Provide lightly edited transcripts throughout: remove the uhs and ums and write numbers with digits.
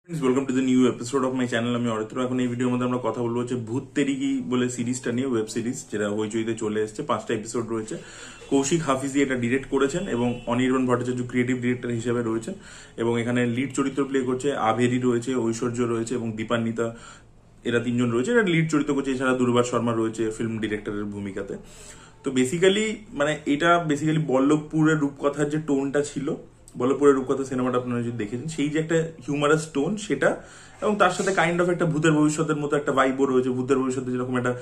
Welcome to the new episode of my channel. আমি অরিত্র। এখন এই ভিডিওর মধ্যে আমরা কথা বলবো হচ্ছে ভূত তেরিকি বলে সিরিজটা নিয়ে, ওয়েব সিরিজ যেটা হইচইতে চলে এসেছে। 5টা এপিসোড রয়েছে। কৌশিক হাফিজি এটা ডিরেক্ট করেছেন এবং অনির্বাণ ভট্টাচার্য ক্রিয়েটিভ ডিরেক্টর হিসেবে রয়েছেন এবং এখানে লিড চরিত্র প্লে করছে আভেরি রয়েছে, ঐশ্বর্য রয়েছে এবং দীপান্বিতা। এরা তিনজন রয়েছে। এটা লিড চরিত্র করছে। এছাড়া দুর্বার শর্মা রয়েছে ফিল্ম ডিরেক্টরের ভূমিকাতে। তো বেসিক্যালি এটা বেসিক্যালি বল্লভপুরের রূপকথার যে টোনটা ছিল, বল্লভপুরের রূপকথা সিনেমাটা আপনারা যদি দেখেছেন, সেই যে একটা হিউমারাস টোন সেটা, এবং তার সাথে কাইন্ড অফ একটা ভূতের ভবিষ্যতের মতো একটা ভাইবও রয়েছে। ভূতের ভবিষ্যতে যেরকম একটা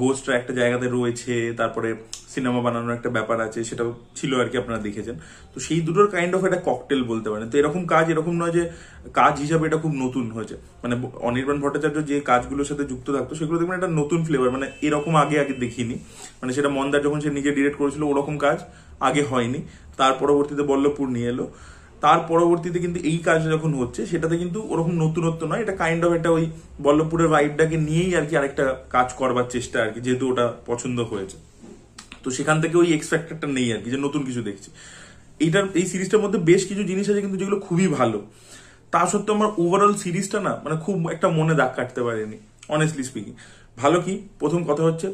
গোস্টরা একটা জায়গাতে রয়েছে, তারপরে সিনেমা বানানোর একটা ব্যাপার আছে, সেটাও ছিল আর কি, আপনারা দেখেছেন। তো সেই দুটোর কাইন্ড অফ একটা ককটেল বলতে পারেন। তো এরকম কাজ, এরকম নয় যে কাজ হিসাবে এটা খুব নতুন হয়েছে। অনির্বাণ ভট্টাচার্য যে কাজগুলোর সাথে যুক্ত থাকতো সেগুলো দেখবেন একটা নতুন ফ্লেভার, এরকম আগে দেখিনি। সেটা মন্দার যখন সে নিজে ডিরেক্ট করেছিল ওরকম কাজ আগে হয়নি। তার পরবর্তীতে বল্লভপুর নিয়ে এলো। তার পরবর্তীতে কিন্তু এই কাজটা যখন হচ্ছে সেটাতে কিন্তু ওরকম নতুনত্ব নয়, এটা কাইন্ড অফ একটা ওই বল্লভপুরের ভাইবটাকে নিয়েই আর কি আরেকটা কাজ করবার চেষ্টা আর কি, যেহেতু ওটা পছন্দ হয়েছে। তো সেখান থেকে ওই এক্স ফ্যাক্টরটা নেই আর কি, যে নতুন কিছু দেখছি। এই সিরিজটার মধ্যে বেশ কিছু জিনিস আছে কিন্তু যেগুলো খুবই ভালো। তা সত্ত্বেও আমার ওভারঅল সিরিজটা খুব একটা মনে দাগ কাটতে পারেনি, অনেস্টলি স্পিকিং। ভালো কি, প্রথম কথা হচ্ছে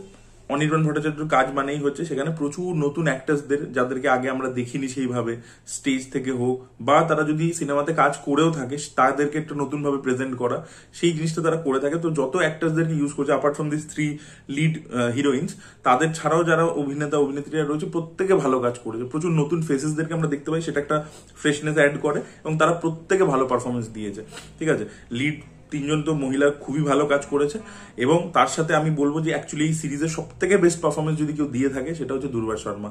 অনির্বাণ ভট্টাচার্যের কাজ মানেই হচ্ছে সেখানে প্রচুর নতুন অ্যাক্টার্সদের, যাদেরকে আগে আমরা দেখিনি সেইভাবে, স্টেজ থেকে হোক বা তারা যদি সিনেমাতে কাজ করেও থাকে তাদেরকে একটা নতুন ভাবে প্রেজেন্ট করা, সেই জিনিসটা তারা করে থাকে। তো যত অ্যাক্টার্সদেরকে ইউজ করছে, অ্যাপার্ট ফ্রম দিস 3 লিড হিরোইন্স, তাদের ছাড়াও যারা অভিনেতা অভিনেত্রীরা রয়েছে প্রত্যেকে ভালো কাজ করেছে। প্রচুর নতুন ফেসেসদেরকে আমরা দেখতে পাই, সেটা একটা ফ্রেশনেস অ্যাড করে এবং তারা প্রত্যেকে ভালো পারফরমেন্স দিয়েছে। ঠিক আছে, লিড 3জন তো মহিলা খুবই ভালো কাজ করেছে এবং তার সাথে আমি বলবো যে অ্যাকচুয়ালি এই সিরিজের সব থেকে বেস্ট পারফরমেন্স যদি কেউ দিয়ে থাকে সেটা হচ্ছে দুর্বার শর্মা।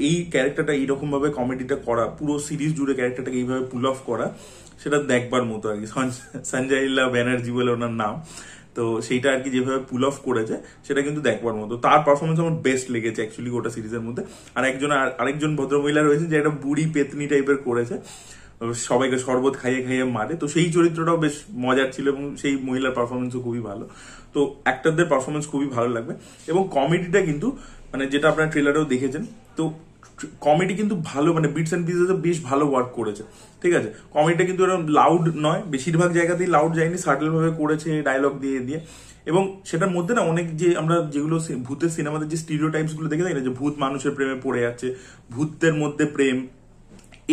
এই ক্যারেক্টারটা এইরকম ভাবে কমেডিটা করা, পুরো সিরিজ জুড়ে ক্যারেক্টারটাকে এইভাবে পুল অফ করা, সেটা দেখবার মতো আর কি। সঞ্জয় লীলা ব্যানার্জি বলে ওনার নাম। তো সেইটা আর কি যেভাবে পুল অফ করেছে সেটা কিন্তু দেখবার মতো। তার পারফরমেন্স আমার বেস্ট লেগেছে অ্যাকচুয়ালি গোটা সিরিজের মধ্যে। আর আরেকজন ভদ্রমহিলা রয়েছে যে একটা বুড়ি পেতনি টাইপের করেছে, সবাইকে শরবত খাইয়ে খাইয়ে মারে। তো সেই চরিত্রটাও বেশ মজার ছিল এবং সেই মহিলার পারফরমেন্সও খুবই ভালো। তো অ্যাক্টরদের পারফরমেন্স খুবই ভালো লাগবে এবং কমেডিটা কিন্তু যেটা আপনারা ট্রেলারেও দেখেছেন, তো কমেডি কিন্তু ভালো, বিটস এন্ড পিসেস বেশ ভালো ওয়ার্ক করেছে। ঠিক আছে, কমেডিটা কিন্তু এরকম লাউড নয়, বেশিরভাগ জায়গাতেই লাউড যায়নি, সাটল ভাবে করেছে ডায়লগ দিয়ে দিয়ে। এবং সেটার মধ্যে অনেক যে আমরা যেগুলো ভূতের সিনেমাতে যে স্টিরিওটাইপস গুলো দেখে থাকি না, যে ভূত মানুষের প্রেমে পড়ে যাচ্ছে, ভূতের মধ্যে প্রেম,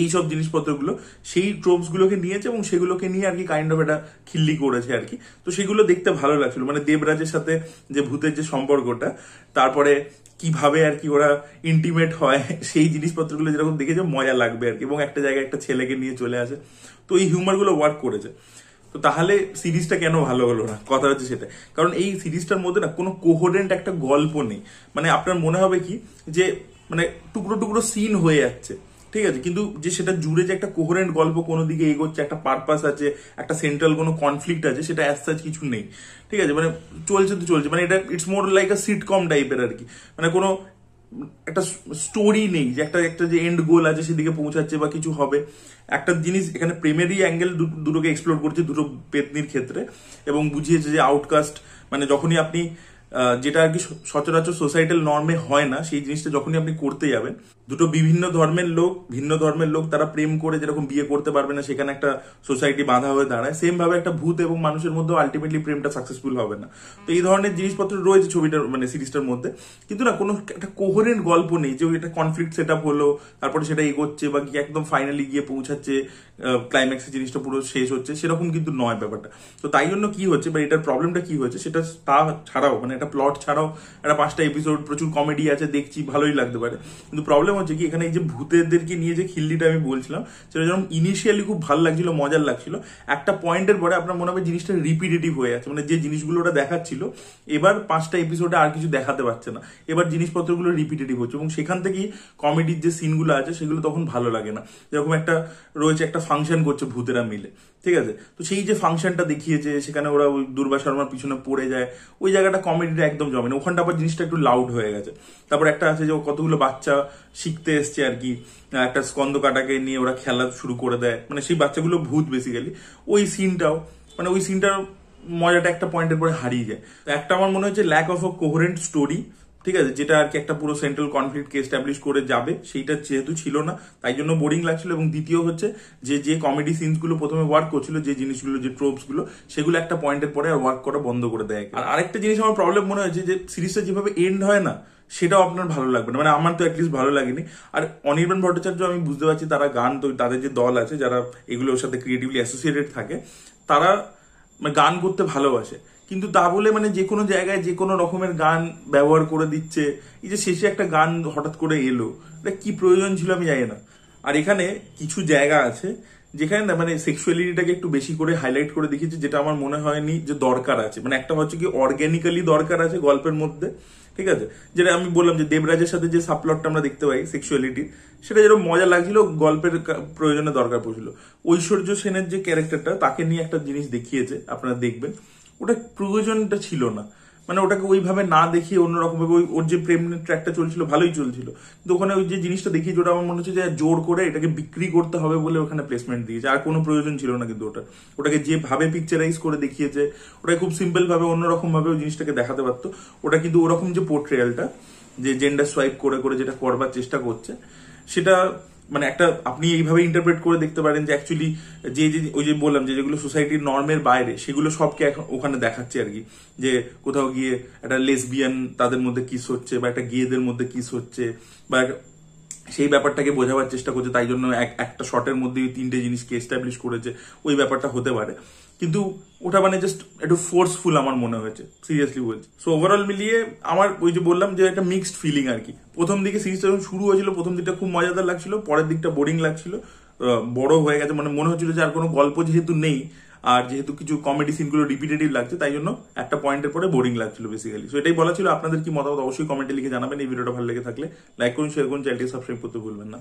এইসব জিনিসপত্রগুলো সেই ট্রোপস গুলোকে নিয়েছে এবং সেগুলোকে নিয়ে আর কি কাইন্ড অফ একটা খিল্লি করেছে আর কি। তো সেগুলো দেখতে ভালো লাগছিল, দেবরাজের সাথে যে ভূতের যে সম্পর্কটা, তারপরে কিভাবে আর কি ওরা ইন্টিমেট হয়, সেই জিনিসপত্রগুলো যেরকম দেখেছে মজা লাগবে আর কি। এবং একটা জায়গায় একটা ছেলেকে নিয়ে চলে আসে, তো এই হিউমার গুলো ওয়ার্ক করেছে। তো তাহলে সিরিজটা কেন ভালো হলো না, কথা হচ্ছে সেটা। কারণ এই সিরিজটার মধ্যে কোনো কোহেরেন্ট একটা গল্প নেই। আপনার মনে হবে কি যে টুকরো টুকরো সিন হয়ে যাচ্ছে, ঠিক আছে, কিন্তু যে সেটা জুড়ে যে একটা কোহেরেন্ট গল্প কোনো দিকে এগোচ্ছে, একটা পারপাস আছে, একটা সেন্ট্রাল কোনো কনফ্লিক্ট আছে, সেটা অ্যাজ সাচ কিছু নেই। ঠিক আছে, চলছে তো চলছে, এটা it's more like a sitcom টাইপের আর কি। কোনো একটা স্টোরি নেই যে একটা যে এন্ড গোল আছে সেদিকে পৌঁছাচ্ছে বা কিছু হবে। একটা জিনিস এখানে প্রেমেরই অ্যাঙ্গেল দুটোকে এক্সপ্লোর করছে দুটো পেতনির ক্ষেত্রে, এবং বুঝিয়েছে যে আউটকাস্ট, যখনই আপনি যেটা আর কি সচরাচর সোসাইটাল নর্মে হয় না, সেই জিনিসটা যখনই আপনি করতে যাবেন, দুটো ভিন্ন ধর্মের লোক তারা প্রেম করে যেরকম বিয়ে করতে পারবে না, সেখানে একটা সোসাইটি বাঁধা হয়ে দাঁড়ায়। সেম ভাবে একটা ভূত এবং মানুষের মধ্যে আলটিমেটলি প্রেমটা সাকসেসফুল হবে না। তো এই ধরনের জিনিসপত্র রয়েছে ছবিটার সিরিজটার মধ্যে, কিন্তু কোনো একটা কোহেরেন্ট গল্প নেই যে একটা কনফ্লিক্ট সেট আপ হলো, তারপরে সেটা এগোচ্ছে বা একদম ফাইনালি গিয়ে পৌঁছাচ্ছে, ক্লাইম্যাক্সে জিনিসটা পুরো শেষ হচ্ছে, সেরকম কিন্তু নয় ব্যাপারটা। তো তাই জন্য কি হচ্ছে বা এটার প্রবলেমটা কি হচ্ছে, সেটা তা ছাড়াও একটা প্লট ছাড়াও একটা 5টা এপিসোড, প্রচুর কমেডি আছে, দেখছি ভালোই লাগতে পারে। কিন্তু প্রবলেম হচ্ছে কি, এখানে এই যে ভূতেদেরকে নিয়ে যে খিল্লিটা আমি বলছিলাম, সেটা যেমন ইনিশিয়ালি খুব ভালো লাগছিল, মজার লাগছিল, একটা পয়েন্টের পরে আপনার মনে হবে জিনিসটা রিপিটেটিভ হয়ে যাচ্ছে। যে জিনিসগুলো ওটা দেখাচ্ছিল এবার 5টা এপিসোডে আর কিছু দেখাতে পারছে না, এবার জিনিসপত্রগুলো রিপিটেটিভ হচ্ছে এবং সেখান থেকেই কমেডির যে সিনগুলো আছে সেগুলো তখন ভালো লাগে না। যেরকম একটা রয়েছে, একটা ফাংশন করছে ভূতেরা মিলে, ঠিক আছে, তো সেই যে ফাংশনটা দেখিয়েছে সেখানে ওরা ওই দুর্বার শর্মার পিছনে পড়ে যায়, ওই জায়গাটা কমেডিটা একদম জমে না, ওখানটা আবার জিনিসটা একটু লাউড হয়ে গেছে। তারপর একটা আছে যে কতগুলো বাচ্চা শিখতে এসছে আর কি, একটা স্কন্দ কাটাকে নিয়ে ওরা খেলা শুরু করে দেয়, সেই বাচ্চাগুলো ভূত বেসিক্যালি। ওই সিনটাও মজাটা একটা পয়েন্টের পরে হারিয়ে যায়। তো একটা আমার মনে হচ্ছে lack of a coherent story ঠিক আছে, যেটা আর কি একটা পুরো সেন্ট্রাল কনফ্লিক্টকে এস্টাবলিশ করে যাবে, সেইটা যেহেতু ছিল না তাই জন্য বোরিং লাগছিল। এবং দ্বিতীয় হচ্ছে যে কমেডি সিনস গুলো প্রথমে ওয়ার্ক করছিল, যে জিনিসগুলো, যে ট্রোপস গুলো, সেগুলো একটা পয়েন্টের পরে আর ওয়ার্ক করা বন্ধ করে দেয়। আর আরেকটা জিনিস আমার প্রবলেম মনে হয়েছে, যে সিরিজটা যেভাবে এন্ড হয় না, সেটাও আপনার ভালো লাগবে না, মানে আমার তো অ্যাটলিস্ট ভালো লাগেনি। আর অনির্বাণ ভট্টাচার্য, আমি বুঝতে পারছি তারা গান, তো তাদের যে দল আছে যারা এগুলোর সাথে ক্রিয়েটিভলি অ্যাসোসিয়েটেড থাকে, তারা গান করতে ভালোবাসে, কিন্তু তা বলে মানে যে কোনো জায়গায় যে কোনো রকমের গান ব্যবহার করে দিচ্ছে। এই যে শেষে একটা গান হঠাৎ করে এলো, এটা কি প্রয়োজন ছিল আমি জানি না। আর এখানে কিছু জায়গা আছে যেখানে না মানে সেক্সুয়ালিটিটাকে একটু বেশি করে হাইলাইট করে দেখিয়েছে, যেটা আমার মনে হয়নি যে দরকার আছে। মানে একটা হচ্ছে কি অর্গ্যানিক্যালি দরকার আছে গল্পের মধ্যে, ঠিক আছে, যেটা আমি বললাম যে দেবরাজের সাথে যে সাবপ্লটটা আমরা দেখতে পাই সেক্সুয়ালিটি, সেটা যেরকম মজা লাগছিল, গল্পের প্রয়োজনে দরকার পড়ছিল। ঐশ্বর্য সেনের যে ক্যারেক্টারটা, তাকে নিয়ে একটা জিনিস দেখিয়েছে, আপনারা দেখবেন, ওটা প্রয়োজনটা ছিল না। মানে ওটাকে ওইভাবে না দেখিয়ে অন্যরকম ভাবে ওর যে প্রেম ট্র্যাকটা চলছিল ভালোই চলছিল, কিন্তু ওখানে ওই যে জিনিসটা দেখিয়েছে, ওটা আমার মনে হচ্ছে যে জোর করে এটাকে বিক্রি করতে হবে বলে ওখানে প্লেসমেন্ট দিয়েছে। আর কোনো প্রয়োজন ছিল না কিন্তু ওটাকে যেভাবে পিকচারাইজ করে দেখিয়েছে, ওটাকে খুব সিম্পল ভাবে অন্যরকম ভাবে ওই জিনিসটাকে দেখাতে পারতো। ওটা কিন্তু ওরকম যে পোর্ট্রেয়ালটা, যে জেন্ডার সোয়াইপ করে করে যেটা করবার চেষ্টা করছে, সেটা মানে একটা আপনি এইভাবে ইন্টারপ্রেট করে দেখতে পারেন যে অ্যাকচুয়ালি যে ওই যে বললাম যে যেগুলো সোসাইটির নর্মের বাইরে, সেগুলো সবকে ওখানে দেখাচ্ছে আর কি। যে কোথাও গিয়ে একটা লেসবিয়ান তাদের মধ্যে কিস হচ্ছে, বা একটা গেদের মধ্যে কিস হচ্ছে, বা সেই ব্যাপারটাকে বোঝাবার চেষ্টা করছে, তাই জন্য একটা শটের মধ্যে তিনটে জিনিসকে এস্টাবলিশ করেছে, ওই ব্যাপারটা হতে পারে। কিন্তু ওটা মানে জাস্ট একটু ফোর্সফুল আমার মনে হয়েছে, সিরিয়াসলি বলছি। সো ওভারঅল মিলিয়ে আমার ওই যে বললাম যে একটা মিক্সড ফিলিং আর কি। প্রথম দিকে সিরিজটা যখন শুরু হয়েছিল, প্রথম দিকটা খুব মজাদার লাগছিল, পরের দিকটা বোরিং লাগছিল, বড় হয়ে গেছে, মানে মনে হচ্ছিল যে আর কোনো গল্প যেহেতু নেই, আর যেহেতু কিছু কমেডি সিনগুলো রিপিটেটিভ লাগছে, তাই জন্য একটা পয়েন্টের পরে বোরিং লাগছিল বেসিক্যালি। সো এটাই বলা ছিল। আপনাদের কি মতামত অবশ্যই কমেন্টে লিখে জানাবেন। এই ভিডিওটা ভালো লেগে থাকলে লাইক করুন, শেয়ার করুন, চ্যানেলটি সাবস্ক্রাইব করতে ভুলবেন না।